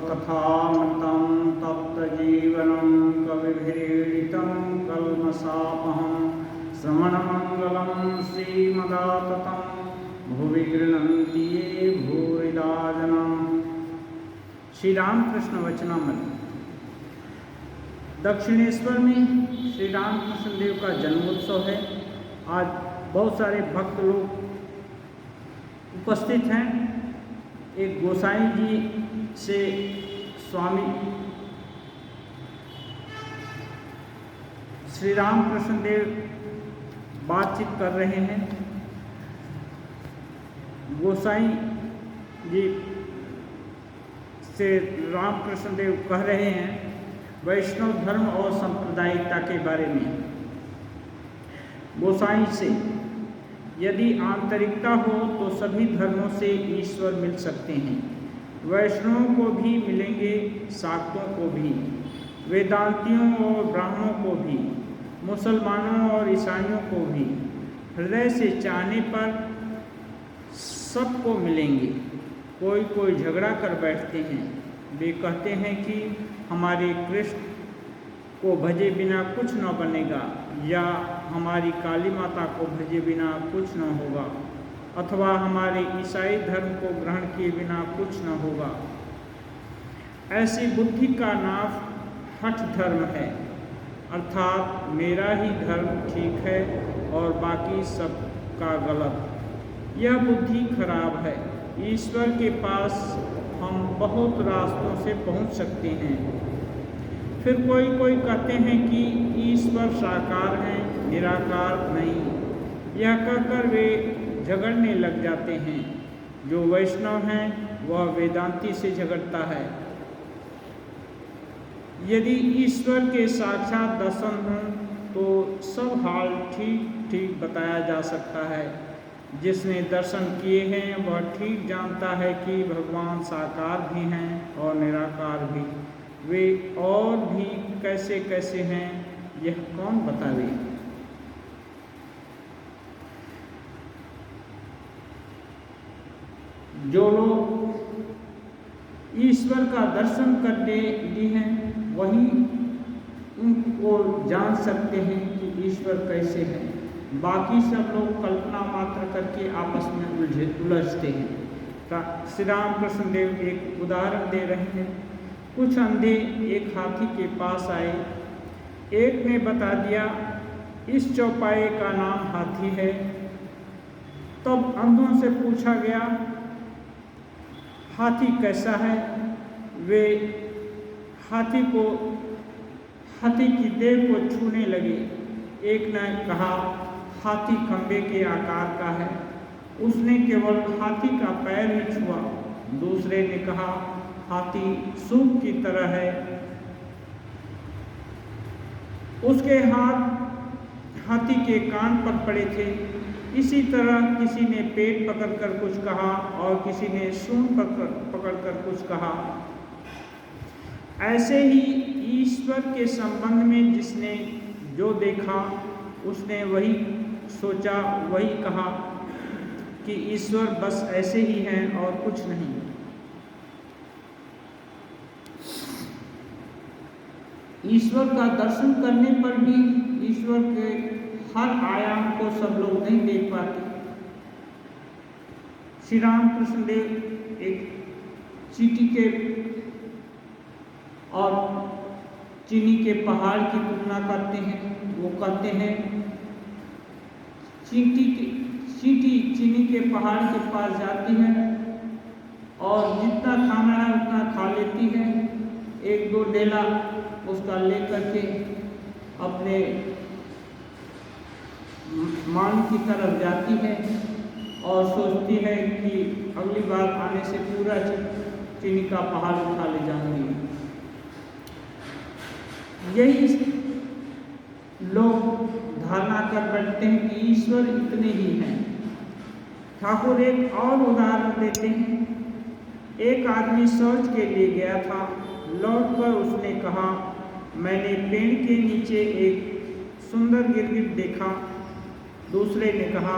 कथामृतं तप्तजीवनं कविभिरीडितं कल्मषापहं श्रवणमङ्गलं श्रीमदाततं भुवि गृह्णन्ति ये भूरिदा जना। श्री रामकृष्ण वचनामृत। दक्षिणेश्वर में श्री रामकृष्ण देव का जन्मोत्सव है। आज बहुत सारे भक्त लोग उपस्थित हैं। एक गोसाई जी से स्वामी श्री रामकृष्ण देव बातचीत कर रहे हैं। गोसाई जी से रामकृष्ण देव कह रहे हैं वैष्णव धर्म और सांप्रदायिकता के बारे में। गोसाई से यदि आंतरिकता हो तो सभी धर्मों से ईश्वर मिल सकते हैं। वैष्णवों को भी मिलेंगे, शाक्तों को भी, वेदांतियों और ब्राह्मणों को भी, मुसलमानों और ईसाइयों को भी। हृदय से चाहने पर सबको मिलेंगे। कोई झगड़ा कर बैठते हैं। वे कहते हैं कि हमारे कृष्ण को भजे बिना कुछ न बनेगा, या हमारी काली माता को भजे बिना कुछ न होगा, अथवा हमारे ईसाई धर्म को ग्रहण किए बिना कुछ न होगा। ऐसी बुद्धि का नाम हठ धर्म है, अर्थात मेरा ही धर्म ठीक है और बाकी सब का गलत। यह बुद्धि खराब है। ईश्वर के पास हम बहुत रास्तों से पहुंच सकते हैं। फिर कोई कहते हैं कि ईश्वर साकार है, निराकार नहीं। यह कहकर वे झगड़ने लग जाते हैं। जो वैष्णव हैं वह वेदांती से झगड़ता है। यदि ईश्वर के साक्षात दर्शन हों तो सब हाल ठीक बताया जा सकता है। जिसने दर्शन किए हैं वह ठीक जानता है कि भगवान साकार भी हैं और निराकार भी। वे और भी कैसे कैसे हैं यह कौन बतावे। जो लोग ईश्वर का दर्शन करने लिए हैं वही उनको जान सकते हैं कि ईश्वर कैसे है। बाकी सब लोग कल्पना मात्र करके आपस में उलझते हैं। श्री रामकृष्ण देव एक उदाहरण दे रहे हैं। कुछ अंधे एक हाथी के पास आए। एक ने बता दिया इस चौपाए का नाम हाथी है। तब अंधों से पूछा गया हाथी कैसा है। वे हाथी की देह को छूने लगे। एक ने कहा हाथी खंबे के आकार का है। उसने केवल हाथी का पैर ही छुआ। दूसरे ने कहा हाथी सूप की तरह है। उसके हाथ हाथी के कान पर पड़े थे। इसी तरह किसी ने पेट पकड़कर कुछ कहा और किसी ने सूंड पकड़कर कुछ कहा। ऐसे ही ईश्वर के संबंध में जिसने जो देखा उसने वही सोचा, वही कहा कि ईश्वर बस ऐसे ही हैं और कुछ नहीं। ईश्वर का दर्शन करने पर भी ईश्वर के हर आयाम को सब लोग नहीं देख पाते। श्री रामकृष्ण देव एक चींटी के और चीनी के पहाड़ की तुलना करते हैं। वो कहते हैं चींटी चीनी के पहाड़ के पास जाती है और जितना खाना है उतना खा लेती है। एक दो डेला उसका लेकर के अपने मान की तरफ जाती है और सोचती है कि अगली बार आने से पूरा चीनी का पहाड़ उठा ले जाऊंगी। यही लोग धारणा कर बैठते हैं कि ईश्वर इतने ही हैं। ठाकुर एक और उदाहरण देते हैं। एक आदमी शौच के लिए गया था। लौटकर उसने कहा मैंने पेड़ के नीचे एक सुंदर गिरगिट देखा। दूसरे ने कहा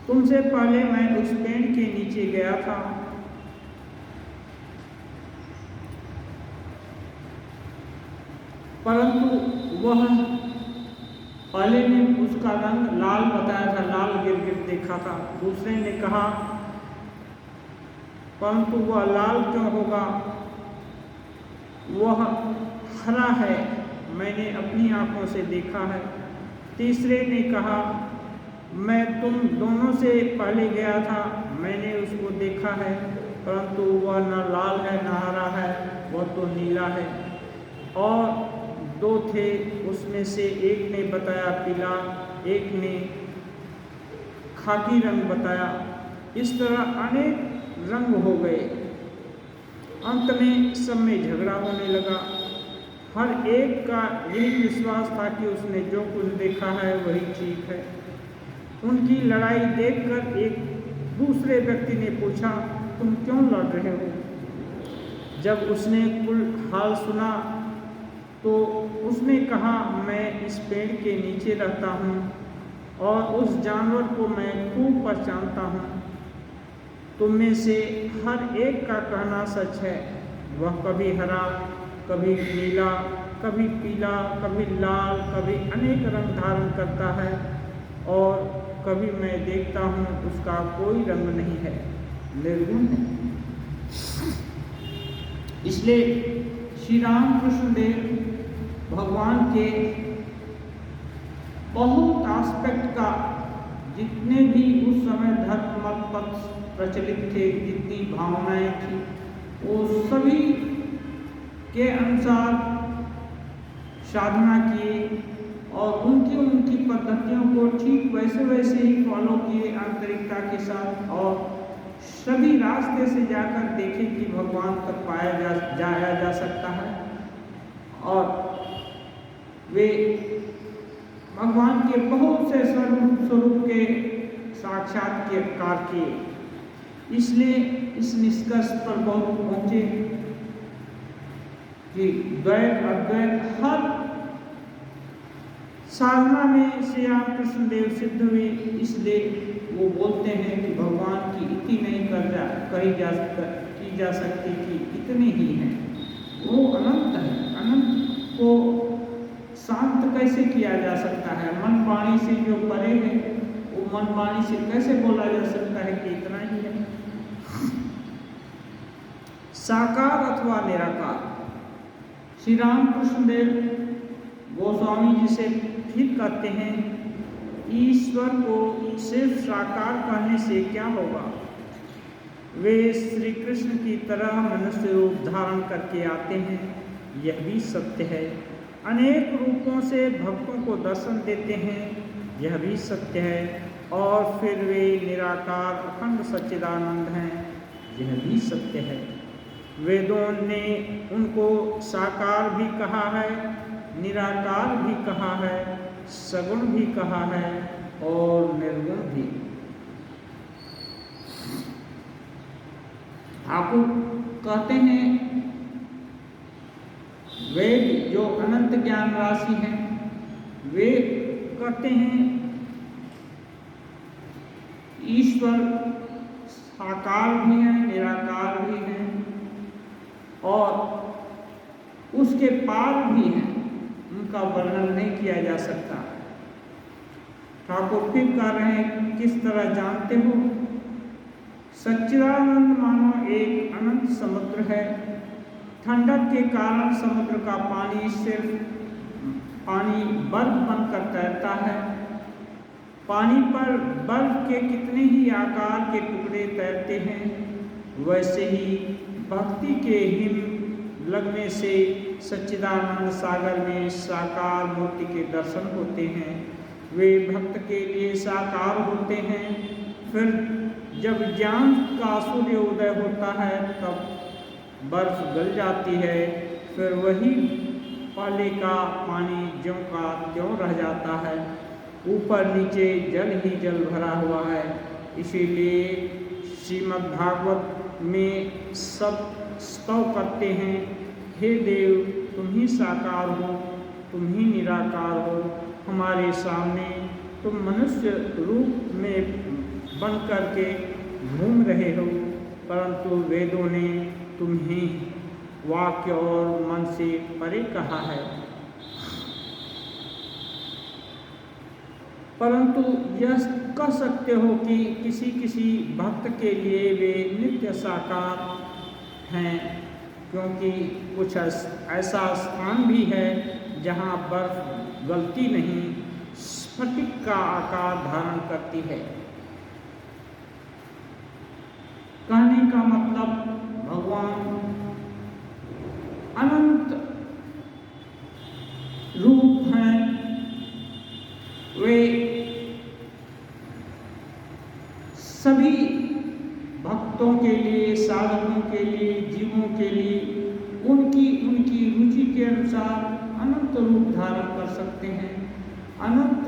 तुमसे पहले मैं उस पेड़ के नीचे गया था। परंतु वह पहले ने उसका रंग लाल बताया था, लाल गिरगिट देखा था। दूसरे ने कहा परंतु वह लाल क्यों होगा, वह हरा है, मैंने अपनी आंखों से देखा है। तीसरे ने कहा मैं तुम दोनों से पहले गया था, मैंने उसको देखा है, परंतु वह न लाल है न हरा है, वह तो नीला है। और दो थे, उसमें से एक ने बताया पीला, एक ने खाकी रंग बताया। इस तरह अनेक रंग हो गए। अंत में सब में झगड़ा होने लगा। हर एक का यही विश्वास था कि उसने जो कुछ देखा है वही ठीक है। उनकी लड़ाई देखकर एक दूसरे व्यक्ति ने पूछा तुम क्यों लड़ रहे हो? जब उसने कुल हाल सुना तो उसने कहा मैं इस पेड़ के नीचे रहता हूँ और उस जानवर को मैं खूब पहचानता हूँ। तुम में से हर एक का कहना सच है। वह कभी हरा, कभी नीला, कभी पीला, कभी लाल, कभी अनेक रंग धारण करता है और कभी मैं देखता हूँ उसका कोई रंग नहीं है, निर्गुण है। इसलिए श्री राम कृष्ण देव भगवान के बहुत एस्पेक्ट का, जितने भी उस समय धर्म मत पथ प्रचलित थे, जितनी भावनाएं थी, वो सभी के अनुसार साधना किए और उनकी पद्धतियों को ठीक वैसे वैसे ही फॉलो किए आंतरिकता के साथ, और सभी रास्ते से जाकर देखे कि भगवान तक जाया जा सकता है। और वे भगवान के बहुत से स्वरूप के साक्षात्कार किए। इसलिए इस निष्कर्ष पर बहुत पहुंचे कि द्वैत अद्वैत हर साधना में श्री राम कृष्ण देव सिद्ध हुए। इसलिए वो बोलते हैं कि भगवान की इतनी नहीं की जा सकती कि इतने ही हैं। वो अनंत है, अनंत को शांत कैसे किया जा सकता है? मन वाणी से जो परे है, वो मन वाणी से कैसे बोला जा सकता है कि इतना ही है? साकार अथवा निराकार। श्री राम कृष्ण देव गोस्वामी जी से फिर कहते हैं ईश्वर को सिर्फ साकार कहने से क्या होगा? वे श्री कृष्ण की तरह मनुष्य रूप धारण करके आते हैं, यह भी सत्य है। अनेक रूपों से भक्तों को दर्शन देते हैं, यह भी सत्य है। और फिर वे निराकार अखंड सच्चिदानंद हैं, यह भी सत्य है। वेदों ने उनको साकार भी कहा है, निराकार भी कहा है, सगुण भी कहा है और निर्गुण भी। ठाकुर कहते हैं वेद जो अनंत ज्ञान राशि है, वे कहते हैं ईश्वर साकार भी है, निराकार भी है और उसके पार भी है, उनका वर्णन नहीं किया जा सकता। ठाकुर फिर कह रहे हैं किस तरह जानते हो? सच्चिदानंद मानो एक अनंत समुद्र है। ठंडक के कारण समुद्र का पानी बर्फ बनकर तैरता है। पानी पर बर्फ के कितने ही आकार के टुकड़े तैरते हैं, वैसे ही भक्ति के हिम लगने से सच्चिदानंद सागर में साकार मूर्ति के दर्शन होते हैं। वे भक्त के लिए साकार होते हैं। फिर जब ज्ञान का सूर्योदय होता है तब बर्फ गल जाती है, फिर वही पहले का पानी ज्यों का त्यों रह जाता है। ऊपर नीचे जल ही जल भरा हुआ है। इसीलिए श्रीमद् भागवत में सब स्तव करते हैं, हे देव तुम ही साकार हो, तुम ही निराकार हो, हमारे सामने तुम मनुष्य रूप में बन करके घूम रहे हो, परंतु वेदों ने तुम्हें वाक्य और मन से परे कहा है। परंतु यह कह सकते हो कि किसी किसी भक्त के लिए वे नित्य साकार हैं, क्योंकि कुछ ऐसा स्थान भी है जहाँ बर्फ गलती नहीं, स्फटिक का आकार धारण करती है। कहने का मतलब भगवान अनंत रूप हैं, वे सभी भक्तों के लिए, साधकों के लिए, जीवों के लिए उनकी रुचि के अनुसार अनंत रूप धारण कर सकते हैं। अनंत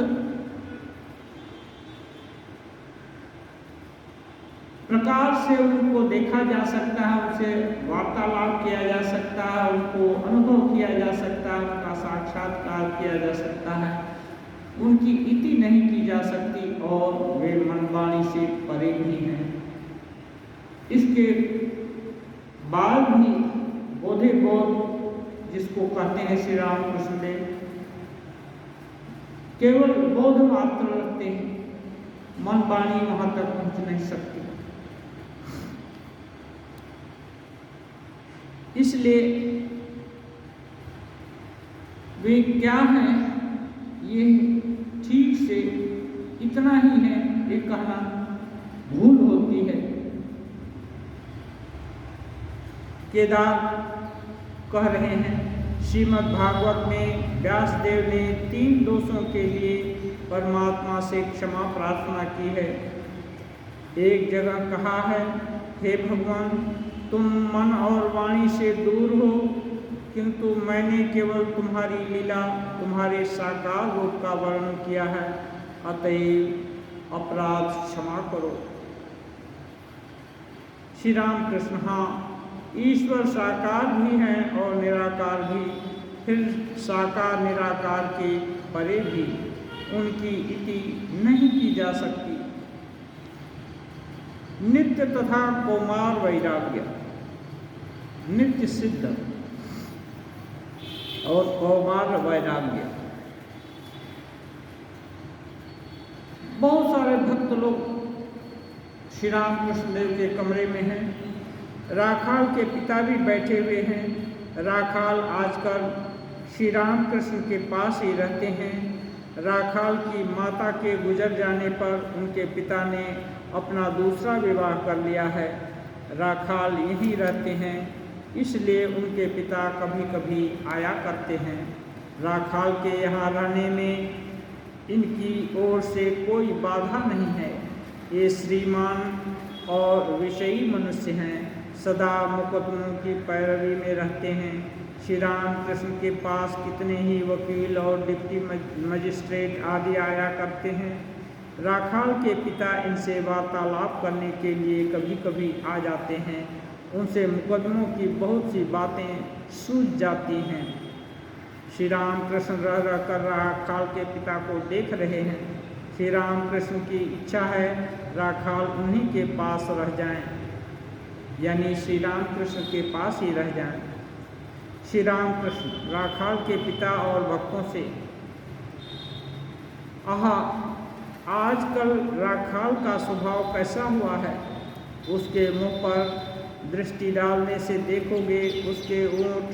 प्रकार से उनको देखा जा सकता है, उनसे वार्तालाप किया जा सकता है, उनको अनुभव किया जा सकता है, उनका साक्षात्कार किया जा सकता है। उनकी इति नहीं की जा सकती और वे मन वाणी से परे भी हैं। इसके बाद भी बोधे बोध जिसको कहते हैं श्री रामकृष्ण देव, केवल बोध मात्र रखते हैं, मन वाणी वहां तक पहुंच नहीं सकती। इसलिए वे क्या हैं, ये ठीक से इतना ही है, ये कहना भूल होती है। केदार कह रहे हैं, श्रीमद् भागवत में व्यासदेव ने 3 दोषों के लिए परमात्मा से क्षमा प्रार्थना की है। एक जगह कहा है, हे भगवान, तुम मन और वाणी से दूर हो, किंतु मैंने केवल तुम्हारी लीला, तुम्हारे साकार रूप का वर्णन किया है, अतएव अपराध क्षमा करो। श्री राम कृष्ण, हाँ, ईश्वर साकार भी हैं और निराकार भी, फिर साकार निराकार के परे भी उनकी इति नहीं की जा सकती। नित्य तथा कौमार वैराग्य, नित्य सिद्ध और कौमार वैराग्य। बहुत सारे भक्त लोग श्री राम कृष्ण देव के कमरे में हैं। राखाल के पिता भी बैठे हुए हैं। राखाल आजकल श्री राम कृष्ण के पास ही रहते हैं। राखाल की माता के गुजर जाने पर उनके पिता ने अपना दूसरा विवाह कर लिया है। राखाल यहीं रहते हैं, इसलिए उनके पिता कभी कभी आया करते हैं। राखाल के यहाँ रहने में इनकी ओर से कोई बाधा नहीं है। ये श्रीमान और विषयी मनुष्य हैं, सदा मुकदमों की पैरवी में रहते हैं। श्री राम कृष्ण के पास कितने ही वकील और डिप्टी मजिस्ट्रेट आदि आया करते हैं। राखाल के पिता इनसे वार्तालाप करने के लिए कभी कभी आ जाते हैं। उनसे मुकदमों की बहुत सी बातें सूझ जाती हैं। श्री राम कृष्ण रह रह कर राखाल के पिता को देख रहे हैं। श्री राम कृष्ण की इच्छा है राखाल उन्हीं के पास रह जाएं, यानी श्री राम कृष्ण के पास ही रह जाएं। श्री राम कृष्ण राखाल के पिता और भक्तों से, आजकल राखाल का स्वभाव कैसा हुआ है? उसके मुंह पर दृष्टि डालने से देखोगे उसके ओंठ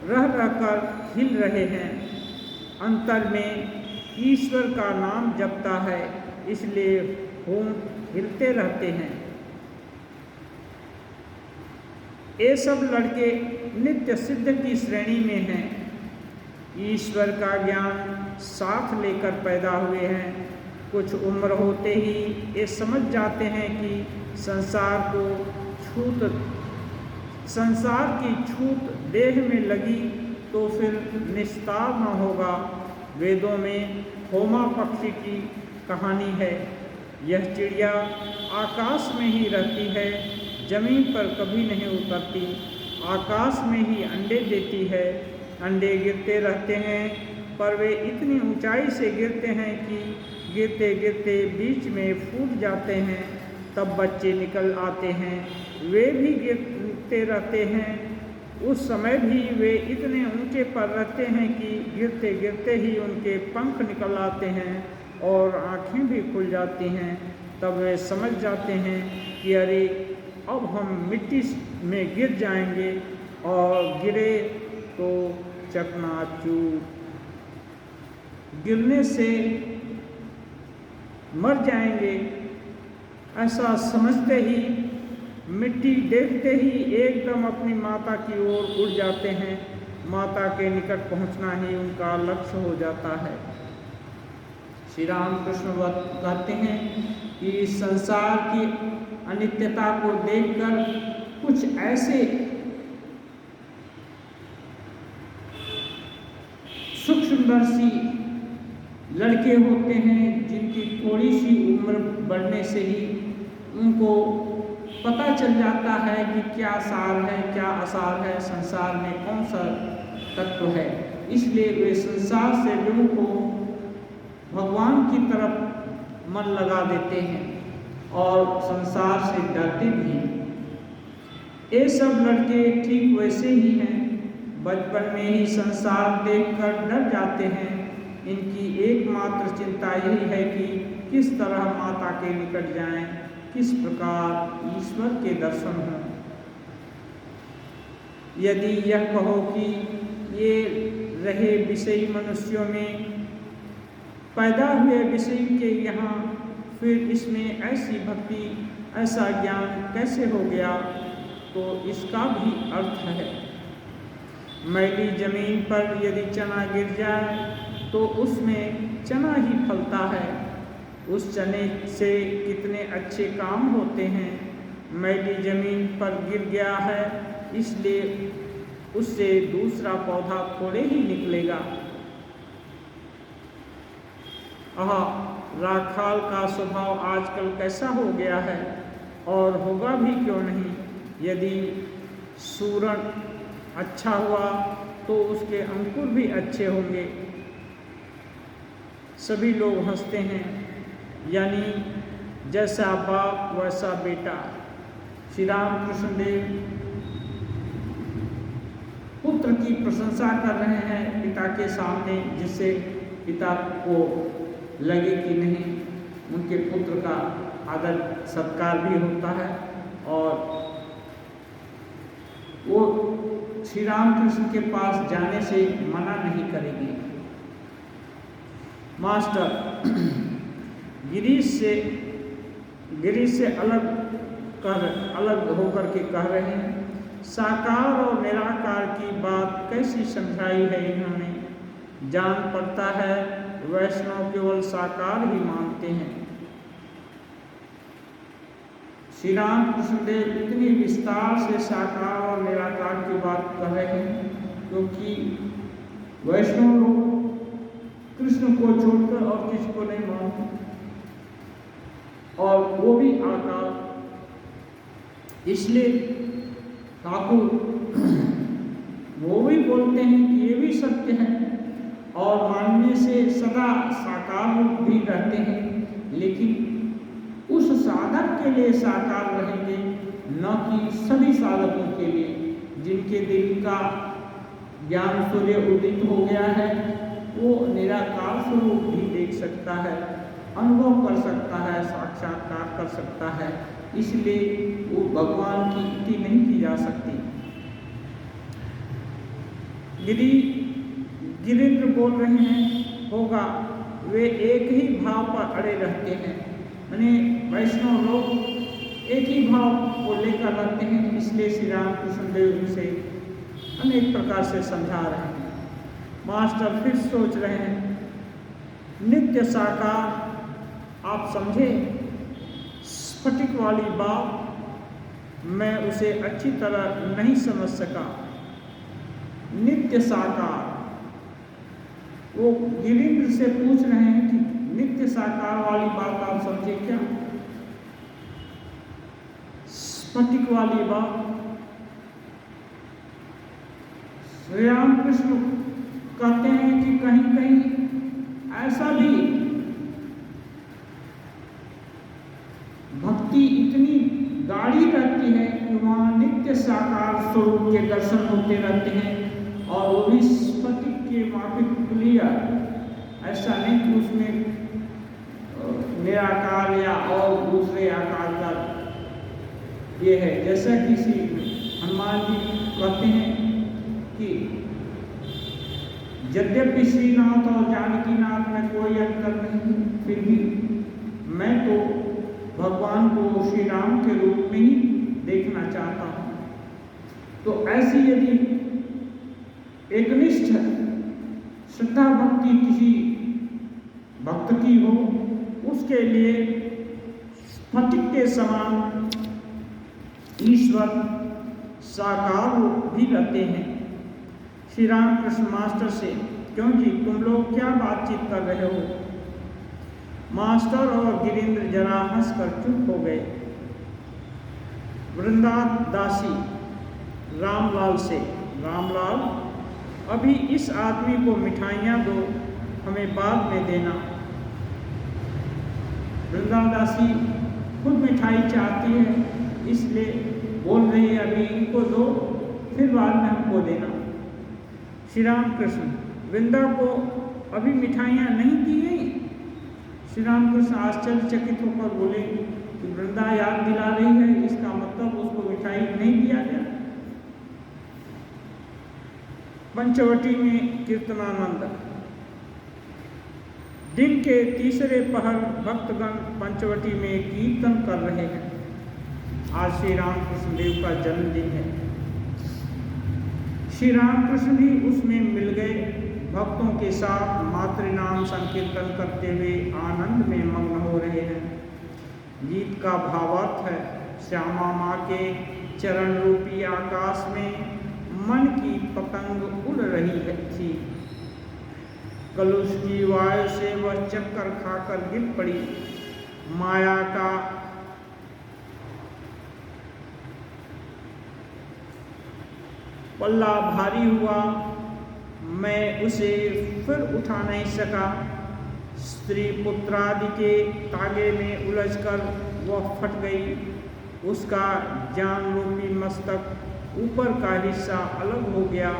रह रहकर हिल रहे हैं। अंतर में ईश्वर का नाम जपता है, इसलिए होंठ हिलते रहते हैं। ये सब लड़के नित्य सिद्ध की श्रेणी में हैं। ईश्वर का ज्ञान साथ लेकर पैदा हुए हैं। कुछ उम्र होते ही ये समझ जाते हैं कि संसार की छूत देह में लगी तो फिर निस्तार न होगा। वेदों में होमा पक्षी की कहानी है। यह चिड़िया आकाश में ही रहती है, जमीन पर कभी नहीं उतरती। आकाश में ही अंडे देती है। अंडे गिरते रहते हैं, पर वे इतनी ऊंचाई से गिरते हैं कि गिरते गिरते बीच में फूट जाते हैं, तब बच्चे निकल आते हैं। वे भी गिरते रहते हैं, उस समय भी वे इतने ऊंचे पर रहते हैं कि गिरते गिरते ही उनके पंख निकल आते हैं और आँखें भी खुल जाती हैं, तब वे समझ जाते हैं कि अरे अब हम मिट्टी में गिर जाएंगे, और गिरे तो चकनाचूर, गिरने से मर जाएंगे। ऐसा समझते ही मिट्टी देखते ही एकदम अपनी माता की ओर उड़ जाते हैं। माता के निकट पहुंचना ही उनका लक्ष्य हो जाता है। श्री राम कृष्ण कहते हैं कि संसार की अनित्यता को देखकर कुछ ऐसे सूक्ष्मदर्शी लड़के होते हैं जिनकी थोड़ी सी उम्र बढ़ने से ही उनको पता चल जाता है कि क्या सार है, क्या असार है, संसार में कौन सा तत्व है। इसलिए वे संसार से लोगों को भगवान की तरफ मन लगा देते हैं और संसार से डरते भी हैं। ये सब लड़के ठीक वैसे ही हैं, बचपन में ही संसार देखकर डर जाते हैं। इनकी एकमात्र चिंता यही है कि किस तरह माता के निकट जाएं, किस प्रकार ईश्वर के दर्शन हों। यदि यह कहो कि ये रहे विषयी मनुष्यों में पैदा हुए विषय के यहाँ, फिर इसमें ऐसी भक्ति, ऐसा ज्ञान कैसे हो गया, तो इसका भी अर्थ है। मैली जमीन पर यदि चना गिर जाए तो उसमें चना ही फलता है। उस चने से कितने अच्छे काम होते हैं। मैली जमीन पर गिर गया है, इसलिए उससे दूसरा पौधा थोड़े ही निकलेगा। राखाल का स्वभाव आजकल कैसा हो गया है, और होगा भी क्यों नहीं। यदि सूरन अच्छा हुआ तो उसके अंकुर भी अच्छे होंगे। सभी लोग हंसते हैं, यानी जैसा बाप वैसा बेटा। श्री राम कृष्ण देव पुत्र की प्रशंसा कर रहे हैं पिता के सामने, जिससे पिता को लगे कि नहीं, उनके पुत्र का आदर सत्कार भी होता है। और वो श्री राम कृष्ण के पास जाने से मना नहीं करेंगे। मास्टर गिरीश से अलग होकर के कह रहे हैं, साकार और निराकार की बात कैसी समझाई है इन्होंने। जान पड़ता है वैष्णव केवल साकार ही मानते हैं। श्री राम कृष्ण देव इतनी विस्तार से साकार और निराकार की बात कर रहे हैं, क्योंकि वैष्णव लोग कृष्ण को छोड़कर और किसी को नहीं मानते, और वो भी आकार। इसलिए ठाकुर वो भी बोलते हैं कि ये भी सत्य है, और मानने से सदा साकार रूप भी रहते हैं, लेकिन उस साधक के लिए साकार रहेंगे, न कि सभी साधकों के लिए। जिनके दिल का ज्ञान सूर्य उदित हो गया है, वो निराकार स्वरूप भी देख सकता है, अनुभव कर सकता है, साक्षात्कार कर सकता है। इसलिए वो भगवान की स्तुति नहीं की जा सकती। गिरीन्द्र बोल रहे हैं, होगा वे एक ही भाव पर अड़े रहते हैं। यानी वैष्णव लोग एक ही भाव को लेकर रहते हैं, इसलिए श्री राम कृष्ण देव उसे अनेक प्रकार से समझा रहे हैं। मास्टर फिर सोच रहे हैं, नित्य साकार आप समझे, स्फटिक वाली बात मैं उसे अच्छी तरह नहीं समझ सका। नित्य साकार, वो गिरीन्द्र से पूछ रहे हैं कि नित्य साकार वाली बात आप समझे क्या, स्फटिक वाली बात। श्री राम कृष्ण कहते हैं कि कहीं कहीं ऐसा भी भक्ति इतनी गाढ़ी रहती है कि वहाँ नित्य साकार स्वरूप के दर्शन होते रहते हैं, और वो भी स्फटिक के माफिक क्लियर। ऐसा नहीं कि उसमें निराकार या और दूसरे आकार का ये है। जैसा कि श्री हनुमान जी कहते हैं कि यद्यपि श्रीनाथ और जानकीनाथ में कोई अंतर नहीं, फिर भी मैं तो भगवान को श्री राम के रूप में ही देखना चाहता हूँ। तो ऐसी यदि एकनिष्ठ श्रद्धा भक्ति किसी भक्त की हो, उसके लिए स्फटिक के समान ईश्वर साकार भी रहते हैं। श्री राम कृष्ण मास्टर से, क्योंकि तुम लोग क्या बातचीत कर रहे हो? मास्टर और गिरीन्द्र जरा हंसकर चुप हो गए। वृंदादासी रामलाल से, रामलाल अभी इस आदमी को मिठाइयाँ दो, हमें बाद में देना। वृंदादासी खुद मिठाई चाहती है, इसलिए बोल रही है अभी इनको दो, फिर बाद में हमको देना। श्री राम कृष्ण, वृंदा को अभी मिठाइयाँ नहीं दी गई? श्री राम कृष्ण आश्चर्यचकित होकर बोले कि वृंदा याद दिला रही है, इसका मतलब उसको मिठाई नहीं दिया गया। पंचवटी में कीर्तनानंद। दिन के तीसरे पहर भक्तगण पंचवटी में कीर्तन कर रहे हैं। आज श्री रामकृष्ण देव का जन्मदिन है। श्री रामकृष्ण भी उसमें मिल गए। भक्तों के साथ मातृनाम संकीर्तन करते हुए आनंद में मग्न हो रहे हैं। गीत का भावार्थ है, श्यामा माँ के चरण रूपी आकाश में मन की पतंग उड़ रही थी। कलुष की वायु से वह चक्कर खाकर गिर पड़ी। माया का पल्ला भारी हुआ, मैं उसे फिर उठा नहीं सका। स्त्री पुत्रादि के तागे में उलझकर वह फट गई। उसका जान रूपी मस्तक ऊपर का हिस्सा अलग हो गया।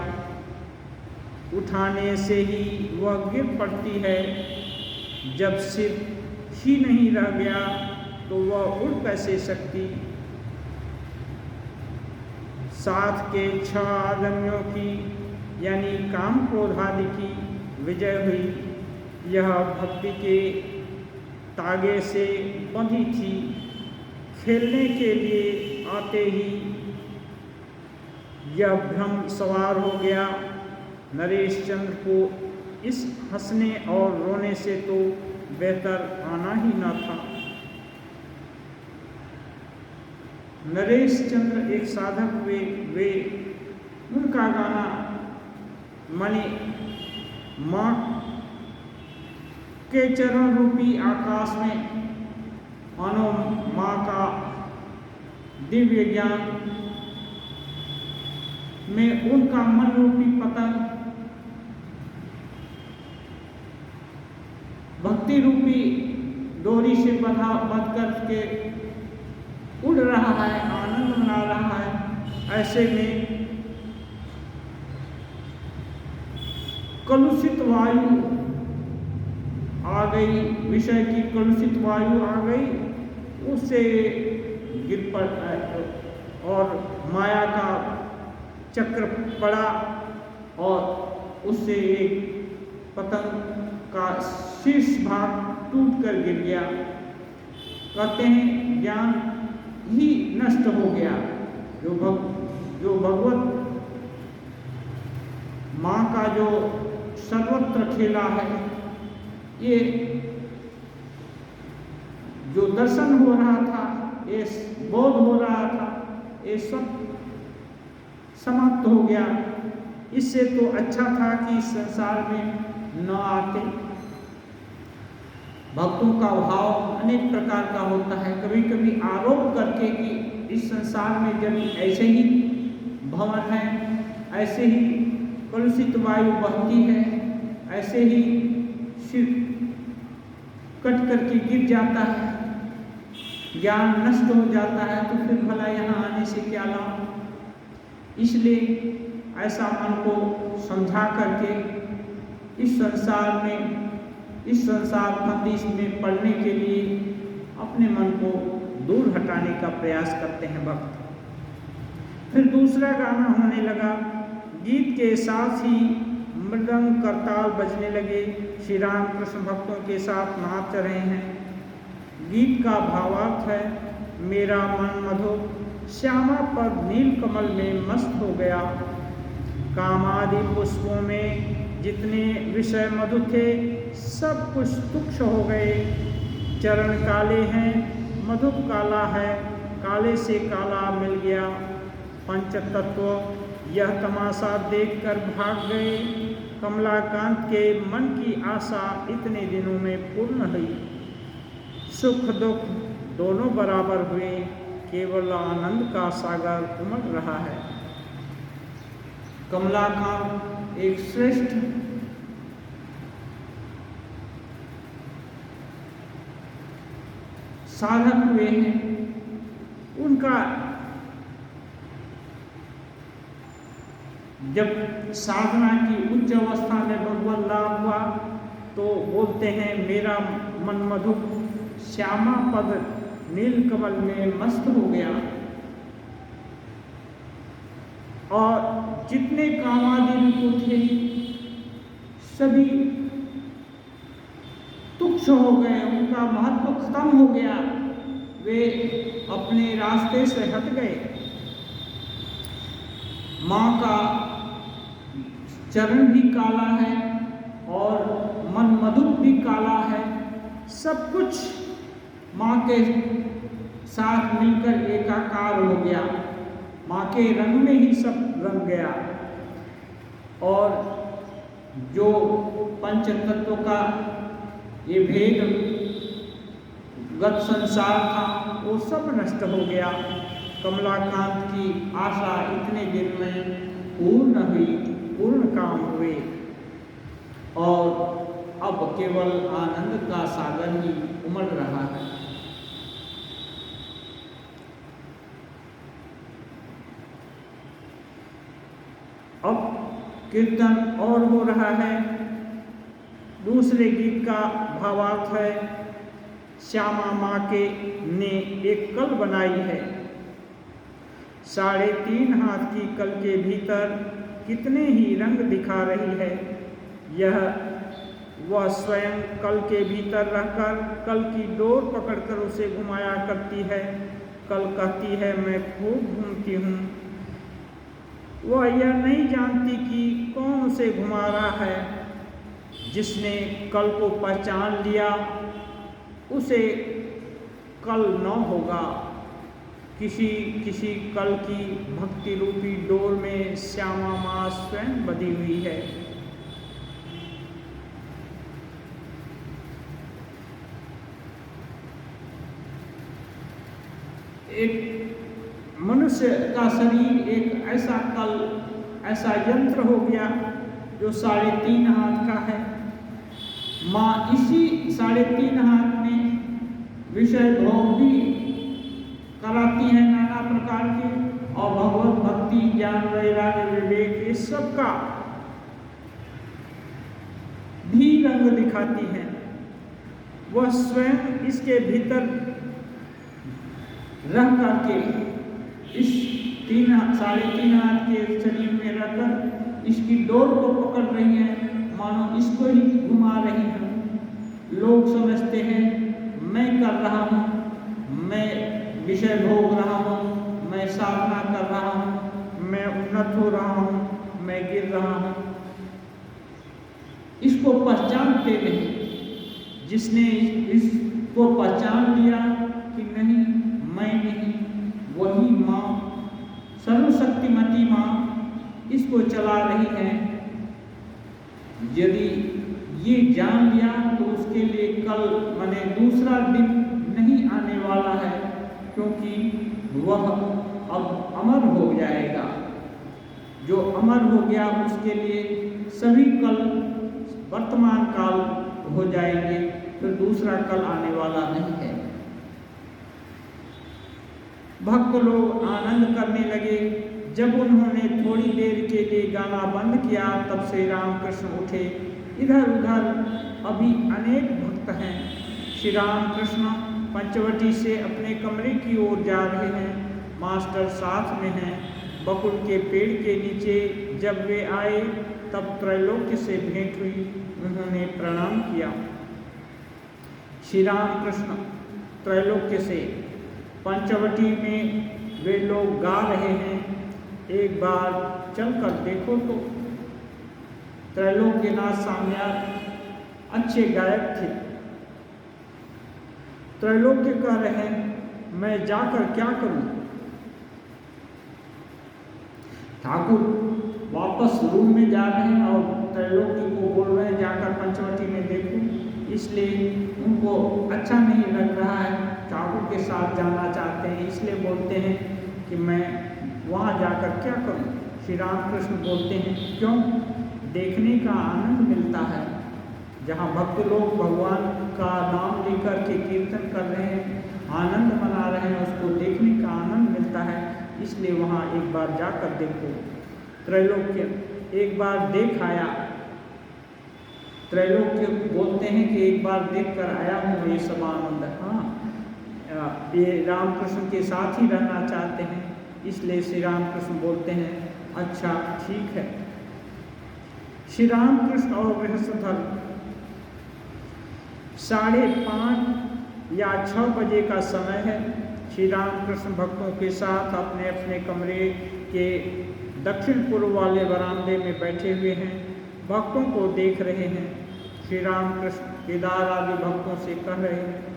उठाने से ही वह गिर पड़ती है। जब सिर ही नहीं रह गया तो वह उड़ कैसे सकती। साथ के 6 आदमियों की यानी काम क्रोध आदि की विजय हुई। यह भक्ति के तागे से बंधी थी। खेलने के लिए आते ही यह भ्रम सवार हो गया। नरेश चंद्र को इस हंसने और रोने से तो बेहतर आना ही न था। नरेश चंद्र एक साधक हुए। वे उनका गाना मणि माँ के चरण रूपी आकाश में मानो माँ का दिव्य ज्ञान में उनका मन रूपी पतंग भक्ति रूपी डोरी से बंध कर के उड़ रहा है, आनंद मना रहा है। ऐसे में कलुषित वायु आ गई, विषय की कलुषित वायु आ गई, उससे गिर पड़ और माया का चक्र पड़ा और उससे एक पतंग का शीर्ष भाग टूट कर गिर गया। कहते हैं ज्ञान ही नष्ट हो गया। जो भगवत माँ का जो सर्वत्र खेला है, ये जो दर्शन हो रहा था, ये बोध हो रहा था, ये सब समाप्त हो गया। इससे तो अच्छा था कि इस संसार में न आते। भक्तों का भाव अनेक प्रकार का होता है। कभी कभी आरोप करके कि इस संसार में जब ऐसे ही भवन है, ऐसे ही कलुषित वायु बहती है, ऐसे ही सिर कट करके गिर जाता है, ज्ञान नष्ट हो जाता है, तो फिर भला यहाँ आने से क्या लाभ। इसलिए ऐसा मन को समझा करके इस संसार में इस संसार फंदिश में पड़ने के लिए अपने मन को दूर हटाने का प्रयास करते हैं भक्त। फिर दूसरा गाना होने लगा। गीत के साथ ही मृदंग करताल बजने लगे। श्री राम कृष्ण भक्तों के साथ नाच रहे हैं। गीत का भावार्थ है, मेरा मन मधुर श्यामा पद नील कमल में मस्त हो गया। कामादि पुष्पों में जितने विषय मधु थे सब कुछ तुक्ष हो गए। चरण काले हैं, मधु काला है, काले से काला मिल गया। पंचतत्व यह तमाशा देखकर भाग गए। कमलाकांत के मन की आशा इतने दिनों में पूर्ण हुई। सुख दुख दोनों बराबर हुए, केवल आनंद का सागर उमड़ रहा है। कमलाकांत एक श्रेष्ठ साधक हुए हैं। उनका जब साधना की उच्च अवस्था में भगवत लाभ हुआ तो बोलते हैं, मेरा मन मधु श्यामा पद नील कमल में मस्त हो गया। और जितने कामादि रिपु थे सभी तुक्ष हो गए, उनका महत्व खत्म हो गया, वे अपने रास्ते से हट गए। माँ का चरण भी काला है और मन मधु भी काला है। सब कुछ माँ के साथ मिलकर एकाकार हो गया। माँ के रंग में ही सब रंग गया। और जो पंच तत्व का ये भेद गत संसार था वो सब नष्ट हो गया। कमलाकांत की आशा इतने दिन में पूर्ण हुई, पूर्ण काम हुए और अब केवल आनंद का सागर ही उमड़ रहा है। अब कीर्तन और हो रहा है। दूसरे गीत का भावार्थ है, श्यामा माँ के ने एक कल बनाई है। 3.5 हाथ की कल के भीतर कितने ही रंग दिखा रही है। यह वह स्वयं कल के भीतर रहकर कल की डोर पकड़कर उसे घुमाया करती है। कल कहती है, मैं खूब घूमती हूँ। वह यह नहीं जानती कि कौन उसे घुमा रहा है। जिसने कल को पहचान लिया उसे कल न होगा। किसी कल की भक्ति रूपी डोर में श्यामा माँ स्वयं बंधी हुई है। एक मनुष्य का शरीर एक ऐसा कल, ऐसा यंत्र हो गया जो 3.5 हाथ का है। माँ इसी 3.5 हाथ में विषय भोग भी कराती है नाना प्रकार के, और भगवत भक्ति, ज्ञान, वैराग्य, विवेक, इस सब का भी रंग दिखाती है। वह स्वयं इसके भीतर रह करके इस 3.5 हाथ के शरीर में रहकर इसकी डोर को पकड़ रही है, मानो इसको ही घुमा रही है। लोग समझते हैं मैं कर रहा हूँ, मैं विषय भोग रहा हूँ, मैं साधना कर रहा हूँ, मैं उन्नत हो रहा हूँ, मैं गिर रहा हूँ। इसको पहचानते नहीं। जिसने इसको पहचान लिया कि नहीं मैं नहीं, वही माँ सर्वशक्तिमती माँ इसको चला रही है। यदि ये जान लिया तो उसके लिए कल माने दूसरा दिन नहीं आने वाला है, क्योंकि वह अब अमर हो जाएगा। जो अमर हो गया उसके लिए सभी कल वर्तमान काल हो जाएंगे, फिर दूसरा कल आने वाला नहीं है। भक्त लोग आनंद करने लगे। जब उन्होंने थोड़ी देर के लिए गाना बंद किया तब श्री रामकृष्ण उठे इधर उधर अभी अनेक भक्त हैं। श्री राम कृष्ण पंचवटी से अपने कमरे की ओर जा रहे हैं। मास्टर साथ में हैं। बकुल के पेड़ के नीचे जब वे आए तब त्रैलोक्य से भेंट हुई। उन्होंने प्रणाम किया। श्री राम कृष्ण त्रैलोक्य से पंचवटी में वे लोग गा रहे हैं, एक बार चलकर देखो तो। त्रैलोक्यनाथ साम्याल अच्छे गायक थे। त्रैलोक्य कह रहे हैं मैं जाकर क्या करूं? ठाकुर वापस रूम में जा रहे हैं और त्रैलोक्य को बोल रहे हैं जाकर पंचवटी में देखूं। इसलिए उनको अच्छा नहीं लग रहा है, ठाकुर के साथ जाना चाहते हैं, इसलिए बोलते हैं कि मैं वहाँ जाकर क्या करूं? श्री रामकृष्ण बोलते हैं क्यों? देखने का आनंद मिलता है। जहाँ भक्त लोग भगवान का नाम लेकर के कीर्तन कर रहे हैं, आनंद मना रहे हैं, उसको देखने का आनंद मिलता है, इसलिए वहाँ एक बार जाकर देखो। त्रैलोक्य एक बार देख आया। त्रैलोक्य बोलते हैं कि एक बार देख कर आया हूँ, ये सब आनंद। हाँ, ये रामकृष्ण के साथ ही रहना चाहते हैं, इसलिए श्री रामकृष्ण बोलते हैं अच्छा ठीक है। श्री रामकृष्ण और गृहस्थधर 5:30 या 6 बजे का समय है। श्री रामकृष्ण भक्तों के साथ अपने अपने कमरे के दक्षिण पूर्व वाले बरामदे में बैठे हुए हैं, भक्तों को देख रहे हैं। श्री रामकृष्ण केदार आदि भक्तों से कह रहे हैं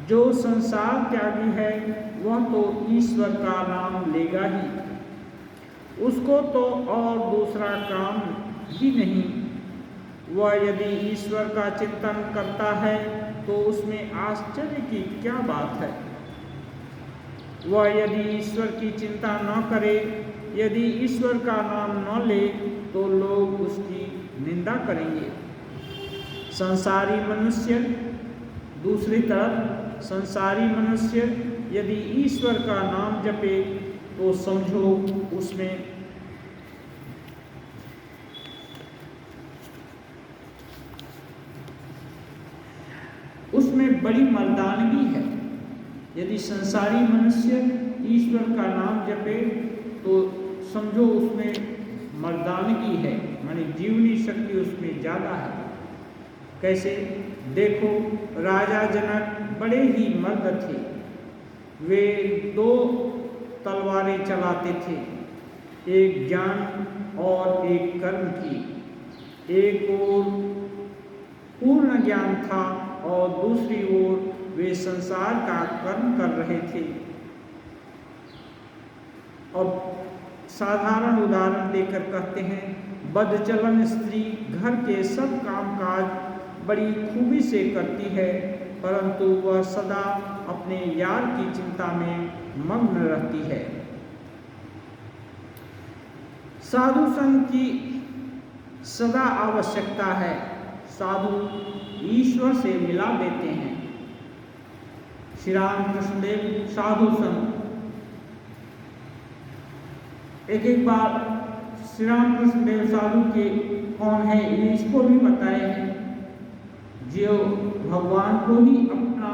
जो संसार त्यागी है वह तो ईश्वर का नाम लेगा ही, उसको तो और दूसरा काम ही नहीं। वह यदि ईश्वर का चिंतन करता है तो उसमें आश्चर्य की क्या बात है। वह यदि ईश्वर की चिंता न करे, यदि ईश्वर का नाम न ले तो लोग उसकी निंदा करेंगे। संसारी मनुष्य दूसरी तरफ, संसारी मनुष्य यदि ईश्वर का नाम जपे तो समझो उसमें बड़ी मर्दानगी है। यदि संसारी मनुष्य ईश्वर का नाम जपे तो समझो उसमें मर्दानगी है, माने जीवनी शक्ति उसमें ज़्यादा है। कैसे? देखो, राजा जनक बड़े ही मर्द थे। वे 2 तलवारें चलाते थे, एक ज्ञान और एक कर्म की। एक ओर पूर्ण ज्ञान था और दूसरी ओर वे संसार का कर्म कर रहे थे। अब साधारण उदाहरण देकर कहते हैं, बदचलन स्त्री घर के सब कामकाज बड़ी खूबी से करती है, परंतु वह सदा अपने यार की चिंता में मग्न रहती है। साधु संग की सदा आवश्यकता है। साधु ईश्वर से मिला देते हैं। श्री रामकृष्ण देव साधु संग एक बार श्री रामकृष्ण देव साधु के कौन है ये इसको भी बताए हैं। जो भगवान को ही अपना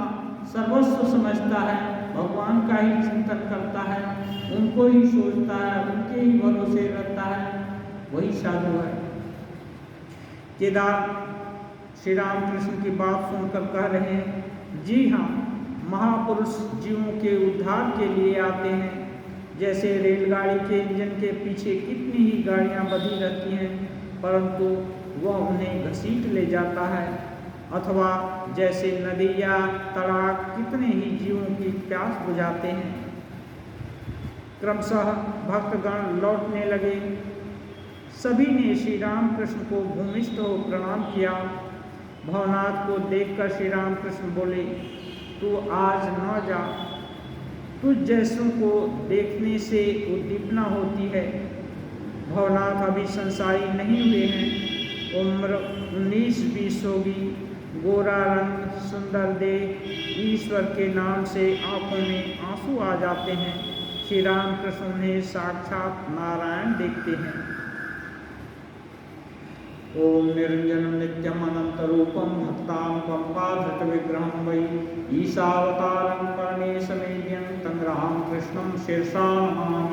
सर्वस्व समझता है, भगवान का ही चिंतन करता है, उनको ही सोचता है, उनके ही भरोसे रहता है, वही साधु है। केदार श्री रामकृष्ण की बात सुनकर कह रहे हैं, जी हाँ, महापुरुष जीवों के उद्धार के लिए आते हैं। जैसे रेलगाड़ी के इंजन के पीछे कितनी ही गाड़ियाँ बधी रहती हैं, परंतु वह उन्हें घसीट ले जाता है। अथवा जैसे नदी या तालाब कितने ही जीवों की प्यास बुझाते हैं। क्रमशः भक्तगण लौटने लगे। सभी ने श्री रामकृष्ण को भूमिष्ठ हो प्रणाम किया। भवनाथ को देखकर श्री रामकृष्ण बोले, तू आज न जा, तुझ जैसों को देखने से उद्दीपना होती है। भवनाथ अभी संसारी नहीं हुए हैं, उम्र 19-20 होगी, गोरा रंग, सुंदर देह, ईश्वर के नाम से आंखों में आंसू आ जाते हैं। श्री रामकृष्ण उन्हें साक्षात नारायण देखते हैं। ओम निरंजनं नित्यम् अनन्तरूपं भक्तानुकम्पाधृतविग्रहं वै ईशावतारं परमेशमेव्यं तं रामकृष्णं शीर्षा नमामि।